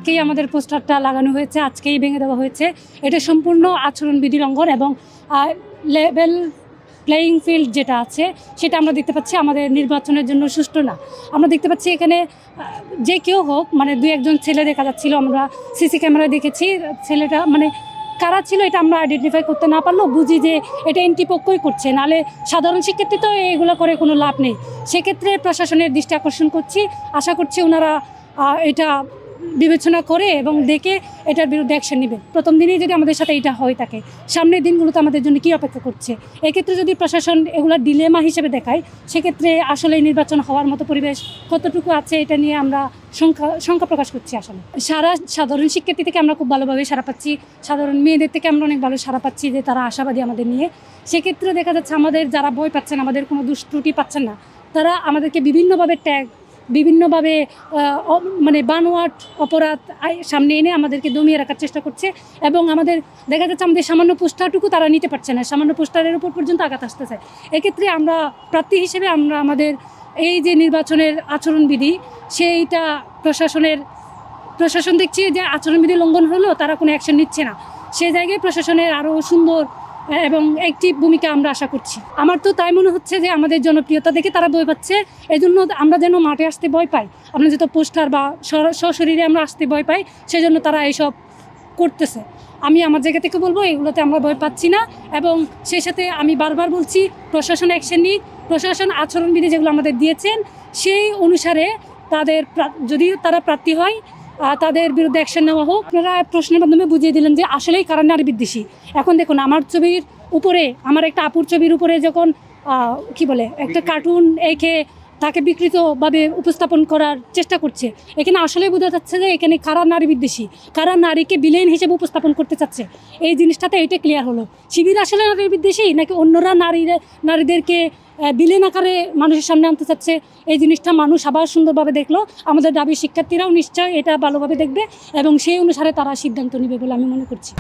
আজকেই আমাদের পোস্টারটা লাগানো হয়েছে, আজকেই ভেঙে দেওয়া হয়েছে। এটা সম্পূর্ণ আচরণবিধি লঙ্ঘন এবং লেভেল প্লেয়িং ফিল্ড যেটা আছে সেটা আমরা দেখতে পাচ্ছি আমাদের নির্বাচনের জন্য সুষ্ঠু না। আমরা দেখতে পাচ্ছি এখানে যে কেউ হোক, মানে 2-1 ছেলে দেখা যাচ্ছিল, আমরা সিসি ক্যামেরায় দেখেছি। ছেলেটা মানে কারা ছিল এটা আমরা আইডেন্টিফাই করতে না পারলেও বুঝি যে এটা এনটি পক্ষই করছে, নাহলে সাধারণ শিক্ষার্থী তো এগুলো করে কোনো লাভ নেই। সেক্ষেত্রে প্রশাসনের দৃষ্টি আকর্ষণ করছি, আশা করছি ওনারা এটা বিবেচনা করে এবং দেখে এটার বিরুদ্ধে অ্যাকশন নেবে। প্রথম দিনেই যদি আমাদের সাথে এটা হয়ে থাকে, সামনের দিনগুলোতে আমাদের জন্য কী অপেক্ষা করছে? এক্ষেত্রে যদি প্রশাসন এগুলো ডিলেমা হিসেবে দেখায়, সেক্ষেত্রে আসলে নির্বাচন হওয়ার মতো পরিবেশ কতটুকু আছে এটা নিয়ে আমরা শঙ্কা প্রকাশ করছি। আসলে সাধারণ শিক্ষার্থী থেকে আমরা খুব ভালোভাবে সাড়া পাচ্ছি, সাধারণ মেয়েদের থেকে আমরা অনেক ভালো সাড়া পাচ্ছি যে তারা আশাবাদী আমাদের নিয়ে। সেক্ষেত্রে দেখা যাচ্ছে আমাদের যারা ভয় পাচ্ছেন, আমাদের কোনো দুষ্ত্রুটি পাচ্ছেন না, তারা আমাদেরকে বিভিন্নভাবে বিভিন্নভাবে মানে বানোয়াট অপরাধ সামনে এনে আমাদেরকে দমিয়ে রাখার চেষ্টা করছে। এবং আমাদের দেখা যাচ্ছে আমাদের সামান্য পোস্টারটুকু তারা নিতে পারছে না, সামান্য পোস্টারের উপর পর্যন্ত আঘাত আসতেছে। এক্ষেত্রে আমরা প্রার্থী হিসেবে আমরা আমাদের এই যে নির্বাচনের আচরণবিধি, সেইটা প্রশাসন দেখছি যে আচরণবিধি লঙ্ঘন হলেও তারা কোনো অ্যাকশন নিচ্ছে না। সেই জায়গায় প্রশাসনের আরও সুন্দর এবং অ্যাক্টিভ ভূমিকা আমরা আশা করছি। আমার তো তাই মনে হচ্ছে যে আমাদের জনপ্রিয়তা দেখে তারা ভয় পাচ্ছে, এই জন্য আমরা যেন মাঠে আসতে ভয় পাই, আমরা যত পোস্টার বা সশরীরে আমরা আসতে ভয় পাই, সেই জন্য তারা এইসব করতেছে। আমি আমার জায়গা থেকে বলবো এগুলোতে আমরা ভয় পাচ্ছি না। এবং সেই সাথে আমি বারবার বলছি প্রশাসন অ্যাকশন নিক, প্রশাসন আচরণবিধি যেগুলো আমাদের দিয়েছেন সেই অনুসারে তাদের যদি তারা প্রার্থী হয় তাদের বিরুদ্ধে অ্যাকশন নেওয়া হোক। আপনারা প্রশ্নের মাধ্যমে বুঝিয়ে দিলেন যে আসলেই কারা নারী বিদ্বেষী। এখন দেখুন আমার ছবির উপরে, আমার একটা আপুর ছবির উপরে যখন কি বলে একটা কার্টুন এঁকে তাকে বিকৃতভাবে উপস্থাপন করার চেষ্টা করছে, এখানে আসলেই বোঝা যাচ্ছে যে এখানে কারা নারী বিদ্বেষী, কারা নারীকে ভিলেন হিসেবে উপস্থাপন করতে চাচ্ছে। এই জিনিসটাতে এইটা ক্লিয়ার হলো। শিবির আসলে নারী বিদ্বেষী নাকি অন্যরা নারীদেরকে ভিলেন আকারে মানুষের সামনে আনতে চাচ্ছে, এই জিনিসটা মানুষ আবার সুন্দরভাবে দেখলো। আমাদের দাবি শিক্ষার্থীরাও নিশ্চয় এটা ভালোভাবে দেখবে এবং সেই অনুসারে তারা সিদ্ধান্ত নেবে বলে আমি মনে করছি।